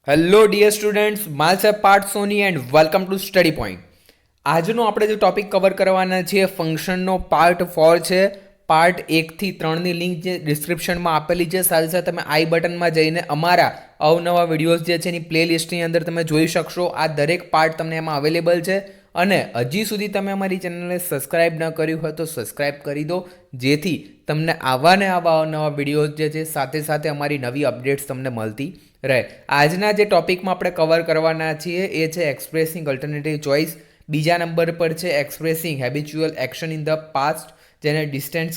Hello dear students, my part Soni and welcome to study point. આજનો આપણે જે topic cover કરવાના છીએ ફંક્શનનો પાર્ટ 4 છે. પાર્ટ 1 થી 3ની લિંક જે ડિસ્ક્રિપ્શનમાં આપેલી છે. સાથે સાથે તમે આઈ બટનમાં જઈને અમારા અવનવા વિડીયોઝ જે છે એની પ્લેલિસ્ટની અંદર તમે જોઈ શકશો. આ દરેક પાર્ટ તમને એમાં અવેલેબલ છે. અને હજી સુધી તમે અમારી ચેનલને સબસ્ક્રાઇબ ન કર્યું હોય તો સબસ્ક્રાઇબ કરી દો, જેથી તમને આવા ને આવા નવા વિડીયોઝ જે છે સાથે સાથે અમારી નવી અપડેટ્સ તમને મળતી રહે. આજના જે ટોપિકમાં આપણે કવર કરવાના છીએ એ છે એક્સપ્રેસિંગ અલ્ટરનેટિવ ચોઇસ. બીજા નંબર પર છે expressing habitual action in the past, જેને ડિસ્ટન્સ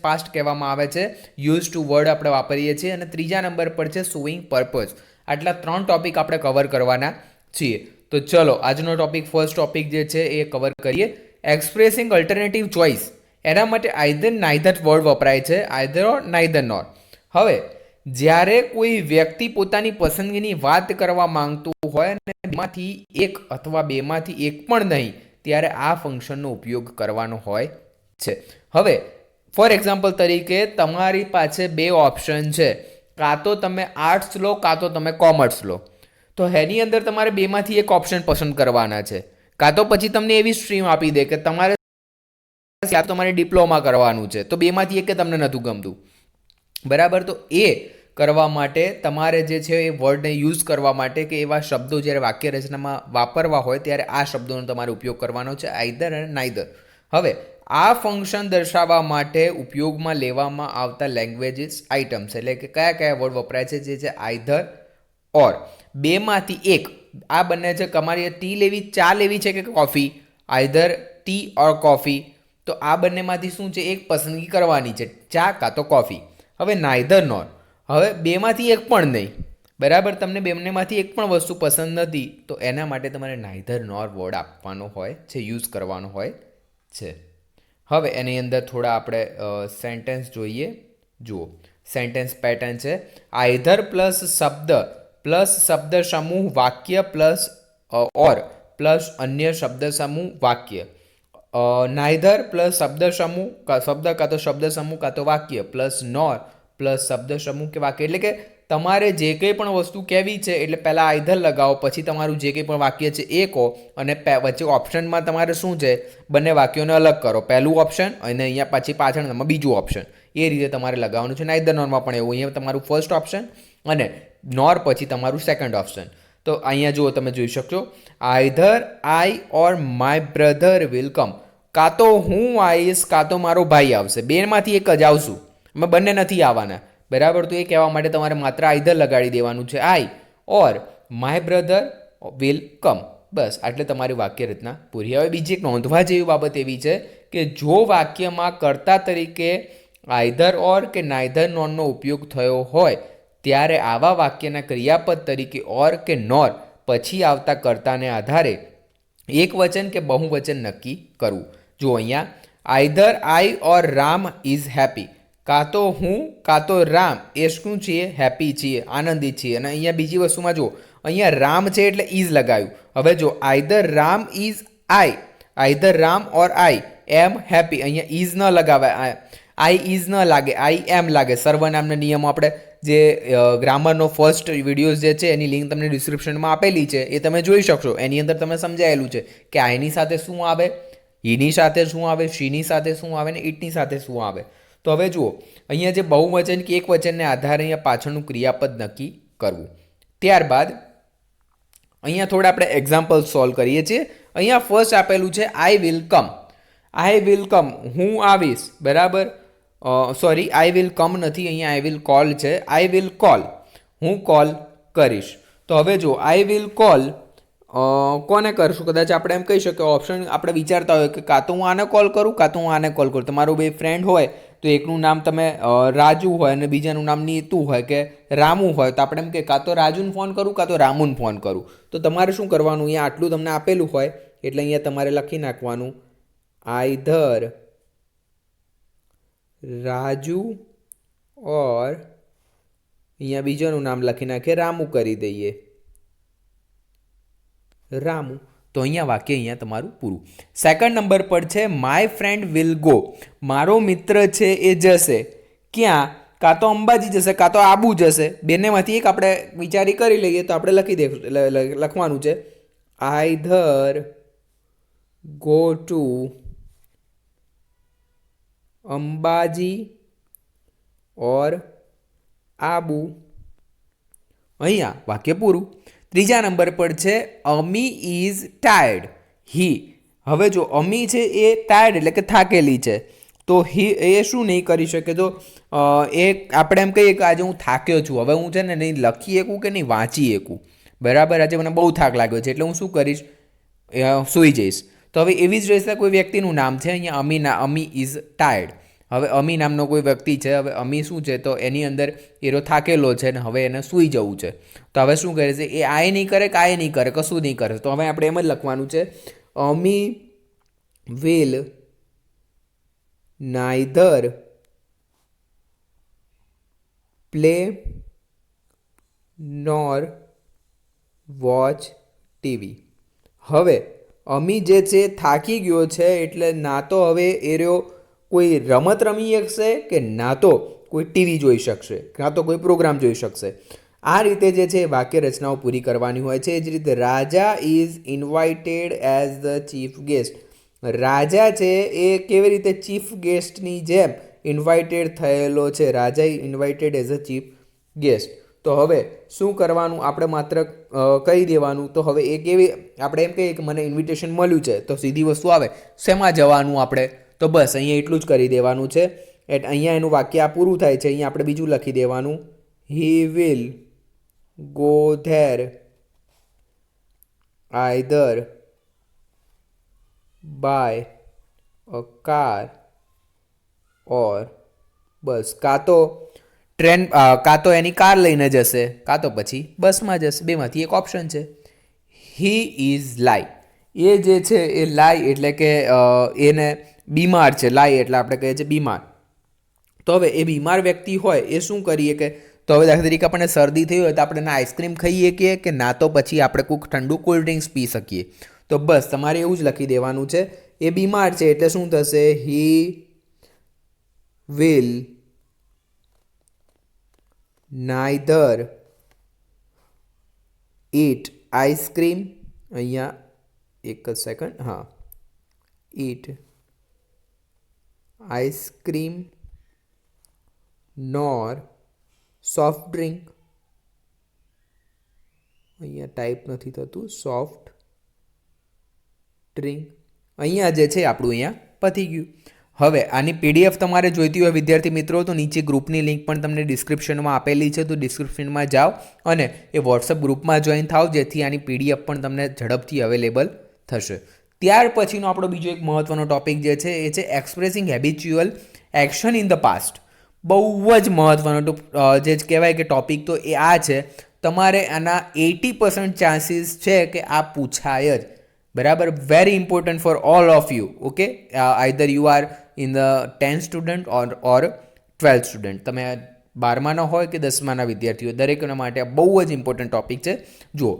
પાસ્ટ કહેવામાં આવે છે. યુઝ ટુ વર્ડ આપણે વાપરીએ છીએ. અને ત્રીજા નંબર પર છે શોઈંગ પર્પઝ. આટલા 3 ટોપિક આપણે કવર કરવાના છીએ. તો ચલો આજનો ટોપિક, ફર્સ્ટ ટોપિક જે છે એ કવર કરીએ. Expressing alternative choice. એના માટે આઈધર નાઈધર વર્ડ વપરાય છે, આઈધર ઓર નાઈધર નોર. હવે જ્યારે કોઈ વ્યક્તિ પોતાની પસંદગીની વાત કરવા માંગતું હોય અને બેમાંથી એક અથવા બેમાંથી એક પણ નહીં, ત્યારે આ ફંક્શનનો ઉપયોગ કરવાનો હોય છે. હવે ફોર એક્ઝામ્પલ તરીકે તમારી પાસે 2 ઓપ્શન છે, કાં તો તમે આર્ટ્સ લો કાં તો તમે કોમર્સ લો. તો એની અંદર તમારે બેમાંથી એક ઓપ્શન પસંદ કરવાના છે. કાં તો પછી તમને એવી સ્ટ્રીમ આપી દે કે તમારે ડિપ્લોમા કરવાનું છે, તો બેમાંથી એક તમને નથી ગમતું, બરાબર. તો એ કરવા માટે તમારે જે છે એ વર્ડને યુઝ કરવા માટે કે એવા શબ્દો જ્યારે વાક્ય રચનામાં વાપરવા હોય ત્યારે આ શબ્દોનો તમારે ઉપયોગ કરવાનો છે, આઈધર અને નાઈધર. હવે આ ફંક્શન દર્શાવવા માટે ઉપયોગમાં લેવામાં આવતા લેંગ્વેજીસ આઇટમ્સ, એટલે કે કયા કયા વર્ડ વપરાય છે, જે છે આઈધર ઓર. બેમાંથી એક આ બંને છે. તમારી ટી લેવી, ચા લેવી છે કે coffee, either T or coffee. તો આ બંનેમાંથી શું છે, એક પસંદગી કરવાની છે, ચા કાં તો કોફી. હવે નાઈધર નોર, હવે બેમાંથી એક પણ નહીં, બરાબર. તમને બંનેમાંથી એક પણ વસ્તુ પસંદ નથી, તો એના માટે તમારે નાઈધર નોર વર્ડ આપવાનો હોય છે, યુઝ કરવાનો હોય છે. હવે એની અંદર થોડા આપણે સેન્ટેન્સ જોઈએ. જુઓ, સેન્ટેન્સ પેટર્ન છે આઈધર પ્લસ શબ્દ સમૂહ વાક્ય પ્લસ ઓર પ્લસ અન્ય શબ્દ સમૂહ વાક્ય. નાઈધર પ્લસ શબ્દ કાં તો શબ્દ સમૂહ કાં તો વાક્ય પ્લસ નોર પ્લસ શબ્દ સમૂહ કે વાક્ય. એટલે કે તમારે જે કંઈ પણ વસ્તુ કહેવી છે એટલે પહેલાં આઈધર લગાવો, પછી તમારું જે કંઈ પણ વાક્ય છે એ કહો, અને વચ્ચે ઓપ્શનમાં તમારે શું છે, બંને વાક્યોને અલગ કરો. પહેલું ઓપ્શન અને અહીંયા પછી પાછળ બીજું ઓપ્શન, એ રીતે તમારે લગાવવાનું છે. નાઈધર નોરમાં પણ એવું, અહીંયા તમારું ફર્સ્ટ ઓપ્શન અને નોર પછી તમારું સેકન્ડ ઓપ્શન. તો અહીંયા જુઓ, તમે જોઈ શકશો either I or my brother will come. કાં તો હું આવીશ કાં તો મારો ભાઈ આવશે, બેમાંથી એક જ આવશું, અમે બંને નથી આવવાના, બરાબર. તો એ કહેવા માટે તમારે માત્ર આઈધર લગાડી દેવાનું છે, આઈ ઓર માય બ્રધર વિલ કમ. બસ આટલે તમારી વાક્ય રચના પૂરી. હવે બીજી એક નોંધવા જેવી બાબત એવી છે કે જો વાક્યમાં કર્તા તરીકે આઈધર ઓર કે નાઈધર નોરનો ઉપયોગ થયો હોય ત્યારે આવા વાક્યના ક્રિયાપદ તરીકે ઓર કે નોર પછી આવતા કર્તાને આધારે એક વચન કે બહુવચન નક્કી કરવું. જો અહીંયા either I or Ram is happy. કાં તો હું કાં તો રામ એ શું છીએ, હેપી છીએ, આનંદિત છીએ. અને અહીંયા બીજી વસ્તુમાં જુઓ, અહીંયા રામ છે એટલે ઇઝ લગાવ્યું. હવે જો either Ram is I, either Ram or I am happy, અહીંયા ઇઝ ન લગાવાય, આઈ ઇઝ ન લાગે, આઈ એમ લાગે. સર્વનામના નિયમો આપણે જે ગ્રામરનો ફર્સ્ટ વિડીયોઝ જે છે એની લિંક તમને ડિસ્ક્રિપ્શનમાં આપેલી છે, એ તમે જોઈ શકશો. એની અંદર તમે સમજાયેલું છે કે આઈની સાથે શું આવે, હીની સાથે શું આવે, શીની સાથે શું આવે ને ઇટની સાથે શું આવે. તો હવે જુઓ, અહીંયા જે બહુવચન કે એક વચનને આધારે અહીંયા પાછળનું ક્રિયાપદ નક્કી કરવું. ત્યારબાદ અહીંયા થોડા આપણે એક્ઝામ્પલ સોલ્વ કરીએ છીએ. અહીંયા ફર્સ્ટ આપેલું છે I will come. I will come, હું આવીશ, બરાબર. સોરી, આઈ વિલ કમ નથી, અહીંયા આઈ વિલ કોલ છે. આઈ વિલ કોલ, હું કોલ કરીશ. તો હવે જો આઈ વિલ કોલ કોને કરશું, કદાચ આપણે એમ કહી શકીએ, ઓપ્શન આપણે વિચારતા હોય કે કાં તો હું આને કોલ કરું કાં તો હું આને કોલ કરું. તમારો બે ફ્રેન્ડ હોય તો એકનું નામ તમે રાજુ હોય અને બીજાનું નામ નીતુ હોય કે રામુ હોય, તો આપણે એમ કે કાં તો રાજુને ફોન કરું કાં તો રામુને ફોન કરું. તો તમારે શું કરવાનું, અહીંયા આટલું તમને આપેલું હોય એટલે અહીંયા તમારે લખી નાખવાનું આઈધર રાજુ ઓર અહીંયા બીજાનું નામ લખી નાખીએ, રામુ કરી દઈએ, રામુ. તો અહીંયા વાક્ય અહીંયા તમારું પૂરું. સેકન્ડ નંબર પર છે માય ફ્રેન્ડ વિલ ગો. મારો મિત્ર છે એ જશે. ક્યાં? કાં તો અંબાજી જશે કાં તો આબુ જશે, બંનેમાંથી એક આપણે વિચારી કરી લઈએ તો આપણે લખી દે લખવાનું છે આઈધર ગો ટુ અંબાજી ઓર આબુ. અહીંયા વાક્ય પૂરું. ત્રીજા નંબર પર છે અમી ઇઝ ટાયર્ડ હી. હવે જો અમી છે એ ટાયર્ડ એટલે કે થાકેલી છે, તો હી એ શું નહીં કરી શકે? તો એ આપણે એમ કહીએ કે આજે હું થાક્યો છું. હવે હું છે ને નહીં લખી શકું કે નહીં વાંચી શકું, બરાબર. આજે મને બહુ થાક લાગ્યો છે એટલે હું શું કરીશ? સૂઈ જઈશ. તો હવે એવી જ રીતે કોઈ વ્યક્તિનું નામ છે અહીંયા અમી ઇઝ ટાયર્ડ. હવે અમી નામનો કોઈ વ્યક્તિ છે. હવે અમી શું છે? તો એની અંદર એરો થાકેલો છે ને હવે એને સૂઈ જવું છે. તો હવે શું કરે છે? એ આય નહીં કરે કાંઈ નહીં કરે, કશું નહીં કરે. તો હવે આપણે એમ જ લખવાનું છે Ami will neither play nor watch TV. હવે અમી જે છે થાકી ગયો છે એટલે ના તો હવે એરો કોઈ રમત રમી શકશે કે ના તો કોઈ ટીવી જોઈ શકશે, કાં તો કોઈ પ્રોગ્રામ જોઈ શકશે. આ રીતે જે છે વાક્ય રચનાઓ પૂરી કરવાની હોય છે. એ જ રીતે Raja is invited as the chief guest. Raja છે એ કેવી રીતે ચીફ ગેસ્ટની જેમ ઇન્વાઇટેડ થયેલો છે? Raja invited as a chief guest. તો હવે શું કરવાનું? આપણે માત્ર કહી દેવાનું. તો હવે એ કેવી આપણે એમ કહીએ કે મને ઇન્વિટેશન મળ્યું છે, તો સીધી વસ્તુ આવે શેમાં જવાનું આપણે? તો બસ અહીંયા એટલું જ કરી દેવાનું છે. અહીંયા એનું વાક્ય આ પૂરું થાય છે. અહીંયા આપણે બીજું લખી દેવાનું he will go there either by a car or bus. કાં તો ટ્રેન કાં તો એની કાર લઈને જશે કાં તો પછી બસમાં જશે. બેમાંથી એક ઓપ્શન છે. હી ઇઝ લાઈ. એ જે છે એ લાઈ એટલે કે એને બીમાર છે. લાઈ એટલે આપણે કહીએ છીએ બીમાર. તો હવે એ બીમાર વ્યક્તિ હોય એ શું કરીએ કે તો હવે દાખલા તરીકે આપણને શરદી થઈ હોય તો આપણે ના આઈસ્ક્રીમ ખાઈએ કે ના તો પછી આપણે કોઈક ઠંડુ કોલ્ડ ડ્રિંક્સ પી શકીએ. તો બસ તમારે એવું જ લખી દેવાનું છે. એ બીમાર છે એટલે શું થશે? He will neither eat ice cream. અહીંયા એક જ સેકન્ડ. હા, eat આઈસ્ક્રીમ નોર સોફ્ટ ડ્રિંક. અહીંયા ટાઈપ નથી થતું. Soft drink. અહીંયા જે છે આપણું અહીંયા પતી ગયું. હવે આની પીડીએફ તમારે જોઈતી હોય વિદ્યાર્થી મિત્રો તો નીચે ગ્રુપની લિંક પણ તમને ડિસ્ક્રિપ્શનમાં આપેલી છે. તો ડિસ્ક્રિપ્શનમાં જાઓ અને એ વોટ્સઅપ ગ્રુપમાં જોઈન થાવ જેથી આની પીડીએફ પણ તમને ઝડપથી અવેલેબલ થશે. ત્યાર પછીનો આપણો બીજો એક મહત્ત્વનો ટોપિક જે છે એ છે expressing habitual action in the past. બહુ જ મહત્ત્વનો જે કહેવાય કે ટોપિક તો એ આ છે. તમારે આના 80% ચાન્સીસ છે કે આ પૂછાય જ, બરાબર. Very important for all of you. Okay, either you are in the 10th student or 12th student. તમે 12માના હોય કે 10માના વિદ્યાર્થીઓ, દરેકના માટે આ બહુ જ ઇમ્પોર્ટન્ટ ટોપિક છે. જુઓ,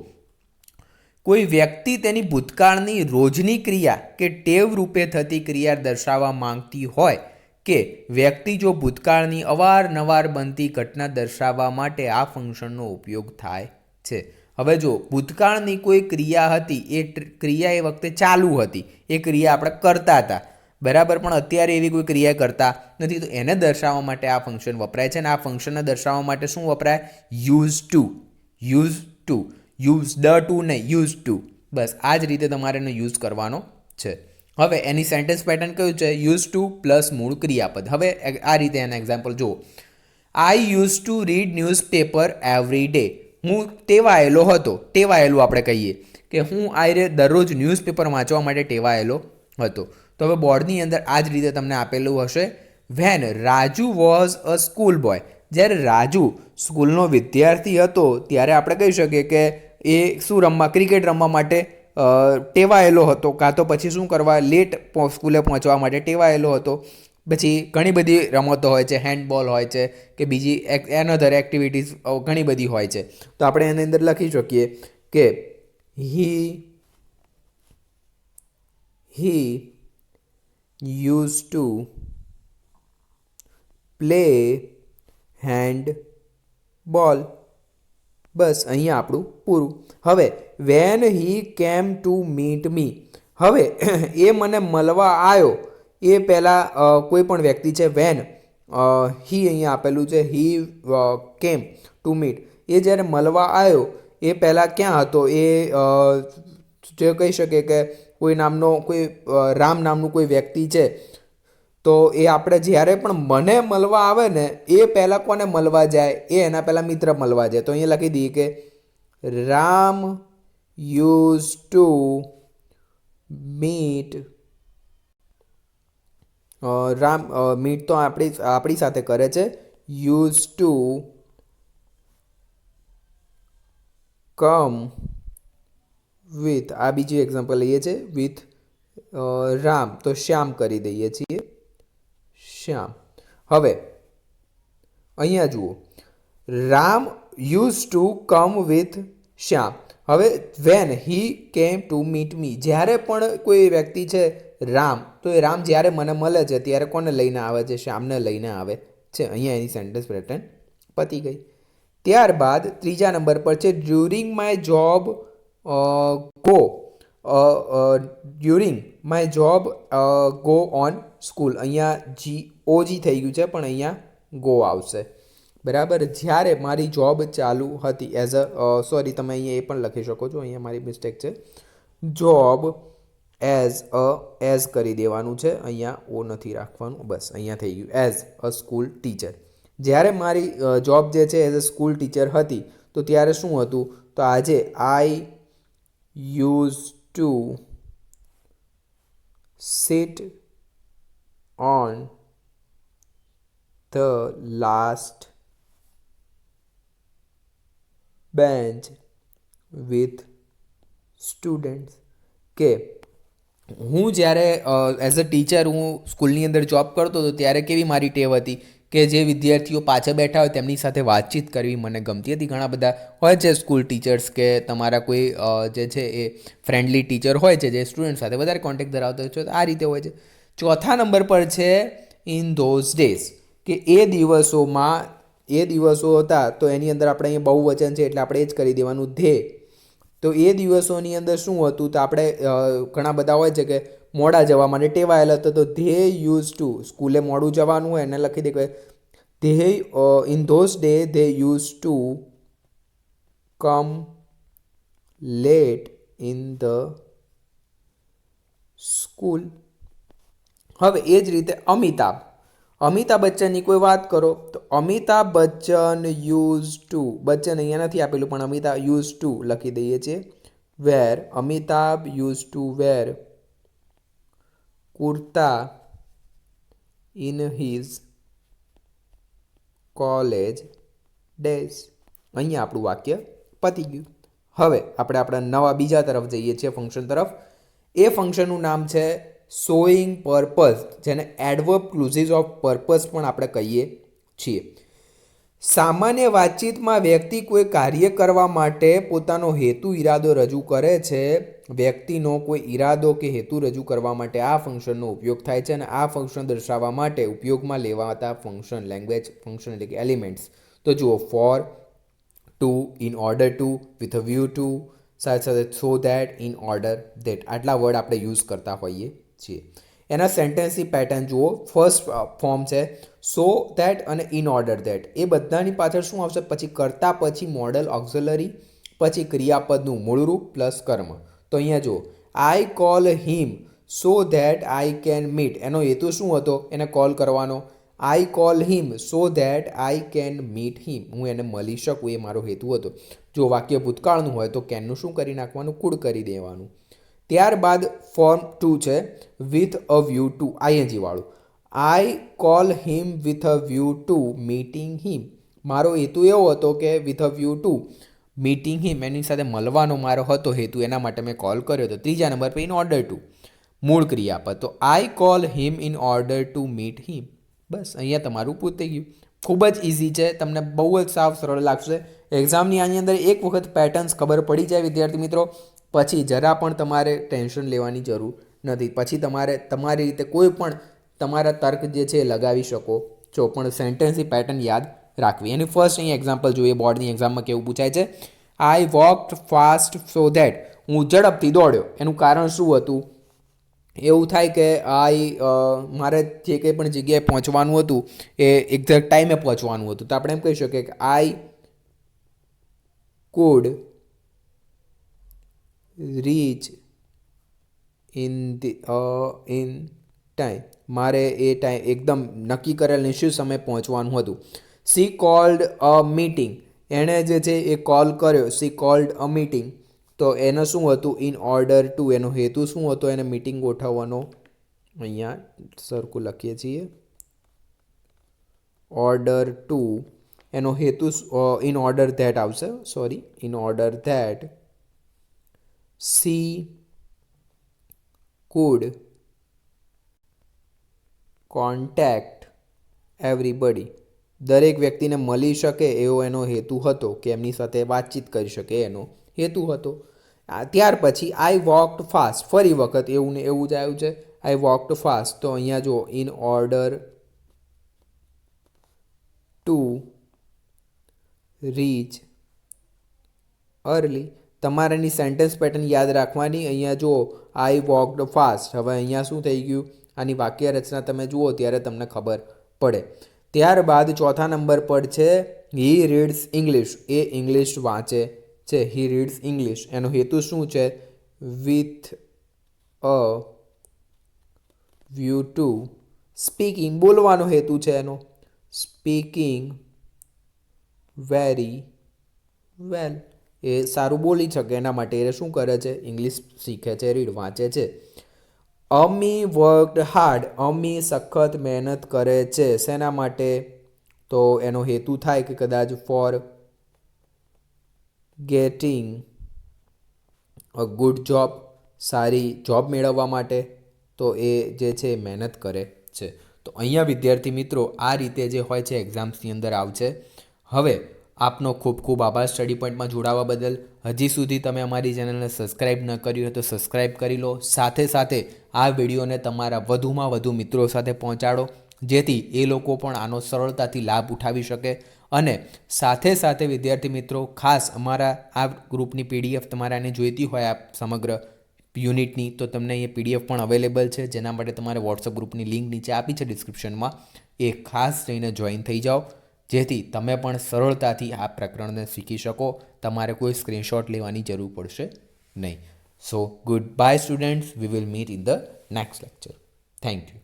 કોઈ વ્યક્તિ તેની ભૂતકાળની રોજની ક્રિયા કે ટેવ રૂપે થતી ક્રિયા દર્શાવવા માંગતી હોય કે વ્યક્તિ જો ભૂતકાળની અવારનવાર બનતી ઘટના દર્શાવવા માટે આ ફંક્શનનો ઉપયોગ થાય છે. હવે જો ભૂતકાળની કોઈ ક્રિયા હતી, એ ક્રિયા એ વખતે ચાલુ હતી, એ ક્રિયા આપણે કરતા હતા, બરાબર, પણ અત્યારે એવી કોઈ ક્રિયા કરતા નથી, તો એને દર્શાવવા માટે આ ફંક્શન વપરાય છે. અને આ ફંક્શનને દર્શાવવા માટે શું વપરાય? Use to. Use to. Use the to નહીં, યુઝ ટુ. બસ આ જ રીતે તમારે એનો યુઝ કરવાનો છે. હવે એની સેન્ટેન્સ પેટર્ન કયું છે? યુઝ ટુ પ્લસ મૂળ ક્રિયાપદ. હવે આ રીતે એના એક્ઝામ્પલ જુઓ. I use to read newspaper every day. હું ટેવાયેલો હતો. ટેવાયેલું આપણે કહીએ કે હું આયરે દરરોજ ન્યૂઝપેપર વાંચવા માટે ટેવાયેલો હતો. તો હવે બોર્ડની અંદર આ જ રીતે તમને આપેલું હશે. When Raju was a school boy. જ્યારે રાજુ સ્કૂલનો વિદ્યાર્થી હતો ત્યારે આપણે કહી શકીએ કે એ શું રમવા, ક્રિકેટ રમવા માટે ટેવાયેલો હતો, કાં તો પછી શું કરવા, લેટ સ્કૂલે પહોંચવા માટે ટેવાયેલો હતો. પછી ઘણી બધી રમતો હોય છે, હેન્ડબોલ હોય છે કે બીજી એનધર એક્ટિવિટીઝ ઘણી બધી હોય છે. તો આપણે એની અંદર લખી શકીએ કે હી યુઝ ટુ પ્લે હેન્ડ બોલ. બસ અહીંયા આપણું પૂરું. હવે when he came to meet મી. હવે એ મને મળવા આવ્યો એ પહેલાં કોઈ પણ વ્યક્તિ છે વેન હી અહીંયા આપેલું છે હી કેમ ટુ મીટ. એ જ્યારે મળવા આવ્યો એ પહેલાં ક્યાં હતો એ જે કહી શકે કે કોઈ રામ નામનું કોઈ વ્યક્તિ છે. તો એ આપણે જ્યારે પણ મને મળવા આવે ને એ પહેલાં કોને મળવા જાય એ એના પહેલાં મિત્ર મળવા જાય. તો અહીંયા લખી દઈએ કે Ram use to meet meet તો આપણી સાથે કરે છે યુઝ ટુ કમ વિથ. આ બીજું એક્ઝામ્પલ લઈએ છીએ વિથ રામ તો શ્યામ કરી દઈએ છીએ શ્યામ. હવે અહીંયા જુઓ Ram use to come with Shyam. હવે when he came to meet મી, જ્યારે પણ કોઈ વ્યક્તિ છે રામ તો એ રામ જ્યારે મને મળે છે ત્યારે કોને લઈને આવે છે? શ્યામને લઈને આવે છે. અહીંયા એની સેન્ટેન્સ પેટર્ન પતી ગઈ. ત્યારબાદ ત્રીજા નંબર પર છે during my job go on school. અહીંયા ઓજી થઈ ગયું છે પણ અહીંયા ગો આવશે. બરાબર. જ્યારે મારી જોબ ચાલુ હતી તમે અહીંયા એ પણ લખી શકો છો, અહીંયા મારી મિસ્ટેક છે. જોબ એઝ કરી દેવાનું છે, અહીંયા ઓ નથી રાખવાનું. બસ અહીંયા થઈ ગયું એઝ અ સ્કૂલ ટીચર. જ્યારે મારી જોબ જે છે એઝ અ સ્કૂલ ટીચર હતી તો ત્યારે શું હતું? તો આજે I use to sit on the last bench with students. કે હું જ્યારે એઝ અ ટીચર હું સ્કૂલની અંદર જોબ કરતો હતો ત્યારે કેવી મારી ટેવ હતી કે જે વિદ્યાર્થીઓ પાછળ બેઠા હોય તેમની સાથે વાતચીત કરવી મને ગમતી હતી. ઘણા બધા હોય છે સ્કૂલ ટીચર્સ કે તમારા કોઈ જે છે એ ફ્રેન્ડલી ટીચર હોય છે જે સ્ટુડન્ટ સાથે વધારે કોન્ટેક્ટ ધરાવતા હોય છે. આ રીતે હોય છે. ચોથા નંબર પર છે ઇન ધોઝ ડેઝ, કે એ દિવસો હતા તો એની અંદર આપણે અહીંયા બહુવચન છે એટલે આપણે એ જ કરી દેવાનું ધે. તો એ દિવસોની અંદર શું હતું? તો આપણે ઘણા બધા હોય છે કે મોડા જવા માટે ટેવાયેલા હતા તો ધે યુઝ ટુ, સ્કૂલે મોડું જવાનું હોય એને લખી દે કે they in those day they use to come late in the school. હવે એ જ રીતે અમિતાભ બચ્ચનની કોઈ વાત કરો તો અમિતાભ બચ્ચન યુઝ ટુ, બચ્ચન અહીંયા નથી આપેલું પણ અમિતાભ યુઝ ટુ લખી દઈએ છીએ wear. Amitabh use to wear kurta in his college days. અહીંયા આપણું વાક્ય પતી ગયું. હવે આપણે આપણા નવા બીજા તરફ જઈએ છીએ, ફંક્શન તરફ. એ ફંક્શનનું નામ છે શોઈંગ પર્પઝ, જેને એડવર્બ ક્લુઝિસ ઓફ પર્પઝ પણ આપણે કહીએ છીએ. સામાન્ય વાતચીતમાં વ્યક્તિ કોઈ કાર્ય કરવા માટે પોતાનો હેતુ ઈરાદો રજૂ કરે છે. વ્યક્તિનો કોઈ ઈરાદો કે હેતુ રજૂ કરવા માટે આ ફંક્શનનો ઉપયોગ થાય છે અને આ ફંક્શન દર્શાવવા માટે ઉપયોગમાં લેવાતા ફંક્શન લેંગ્વેજ ફંક્શન એટલે કે એલિમેન્ટ્સ. તો જુઓ for, to, in order to, with a view to, સાથે so that, in order that. આટલા વર્ડ આપણે યુઝ કરતા હોઈએ છીએ. એના સેન્ટેન્સની પેટર્ન જુઓ. ફર્સ્ટ ફોર્મ છે સો ધેટ અને ઇન ઓર્ડર ધેટ. એ બધાની પાછળ શું આવશે? પછી કરતા પછી મોડલ ઓક્ઝિલરી, પછી ક્રિયાપદનું મૂળરૂપ પ્લસ કર્મ. તો અહીંયા જુઓ આઈ call him so that I can meet. એનો હેતુ શું હતો? એને કોલ કરવાનો. આઈ call him so that I can meet him. હું એને મળી શકું એ મારો હેતુ હતો. જો વાક્ય ભૂતકાળનું હોય તો કેનનું શું કરી નાખવાનું? કુડ કરી દેવાનું. ત્યારબાદ ફોર્મ 2 છે with a view to, ING વાળું. I call him with a view to meeting him. મારો હેતુ એવો હતો કે with a view to meeting him, એની સાથે મળવાનો મારો હતો હેતુ, એના માટે મેં કોલ કર્યો હતો. ત્રીજા નંબર પર ઇન ઓર્ડર ટુ, મૂળ ક્રિયાપદ. તો I call him in order to meet him. બસ અહીંયા તમારું પૂરું થઈ ગયું. ખૂબ જ ઇઝી છે, તમને બહુ જ સાવ સરળ લાગશે. એક્ઝામની આની અંદર એક વખત પેટર્ન્સ ખબર પડી જાય વિદ્યાર્થી મિત્રો, પછી જરા પણ તમારે ટેન્શન લેવાની જરૂર નથી. પછી તમારે તમારી રીતે કોઈ પણ તમારા તર્ક જે છે એ લગાવી શકો છો, પણ સેન્ટેન્સની પેટર્ન યાદ રાખવી. એની ફર્સ્ટ અહીં એક્ઝામ્પલ જોઈએ. બોર્ડની એક્ઝામમાં કેવું પૂછાય છે, આઈ વોકડ ફાસ્ટ સો ધેટ, હું ઝડપથી દોડ્યો. એનું કારણ શું હતું? એવું થાય કે મારે જે કંઈ પણ જગ્યાએ પહોંચવાનું હતું એ એક્ઝેક્ટ ટાઈમે પહોંચવાનું હતું. તો આપણે એમ કહી શકીએ કે I could reach in time, મારે એ ટાઈમ એકદમ નક્કી કરેલ નિશ્ચિત સમય પહોંચવાનું હતું. સી કોલ્ડ અ મીટિંગ, એણે જે છે એ કોલ કર્યો. સી કોલ્ડ અ મીટિંગ, તો એનો શું હતું? ઇન ઓર્ડર ટુ, એનો હેતુ શું હતો? એને મીટિંગ ગોઠવવાનો. અહીંયા સરખું લખીએ છીએ, ઓર્ડર ટુ, એનો હેતુ ઇન ઓર્ડર ધેટ આવશે, sorry, in order that she food contact everybody, દરેક વ્યક્તિને મળી શકે એવો એનો હેતુ હતો, કે એમની સાથે વાતચીત કરી શકે એનો હેતુ હતો. ત્યાર પછી આઈ વોકડ ફાસ્ટ, ફરી વખત એવું ને એવું જ આવ્યું છે, આઈ વોકડ ફાસ્ટ. તો અહીંયા જો in order to reach early, તમારાની સેન્ટેન્સ પેટર્ન યાદ રાખવાની. અહીંયા જુઓ આઈ વોકડ ફાસ્ટ, હવે અહીંયા શું થઈ ગયું? આની વાક્ય રચના તમે જુઓ ત્યારે તમને ખબર પડે. ત્યારબાદ ચોથા નંબર પર છે હી રીડ્સ ઇંગ્લિશ, એ ઇંગ્લિશ વાંચે છે. હી રીડ્સ ઇંગ્લિશ, એનો હેતુ શું છે? With a view two speaking, બોલવાનો હેતુ છે એનો. સ્પીકિંગ વેરી વેલ, એ સારું બોલી શકે એના માટે એ શું કરે છે? ઇંગ્લિશ શીખે છે, રીડ વાંચે છે. અમી વર્કડ હાર્ડ, અમી સખત મહેનત કરે છે. શેના માટે? તો એનો હેતુ થાય કે કદાચ for getting a good job, સારી જોબ મેળવવા માટે. તો એ જે છે મહેનત કરે છે. તો અહીંયા વિદ્યાર્થી મિત્રો આ રીતે જે હોય છે એક્ઝામ્સની અંદર આવશે. હવે આપનો ખૂબ ખૂબ આભાર સ્ટડી પોઈન્ટમાં જોડાવા બદલ. હજી સુધી તમે અમારી ચેનલને સબસ્ક્રાઈબ ન કરી હોય તો સબસ્ક્રાઈબ કરી લો. સાથે સાથે આ વિડીયોને તમારા વધુમાં વધુ મિત્રો સાથે પહોંચાડો, જેથી એ લોકો પણ આનો સરળતાથી લાભ ઉઠાવી શકે. અને સાથે સાથે વિદ્યાર્થી મિત્રો ખાસ અમારા આ ગ્રુપની પીડીએફ તમારે આને જોઈતી હોય આ સમગ્ર યુનિટની, તો તમને એ પીડીએફ પણ અવેલેબલ છે, જેના માટે તમારે વોટ્સઅપ ગ્રુપની લિંક નીચે આપી છે ડિસ્ક્રિપ્શનમાં. એ ખાસ જઈને જોઈન થઈ જાઓ, જેથી તમે પણ સરળતાથી આ પ્રકરણને શીખી શકો. તમારે કોઈ સ્ક્રીનશોટ લેવાની જરૂર પડશે નહીં. સો good bye students, we will meet in the next lecture. Thank you.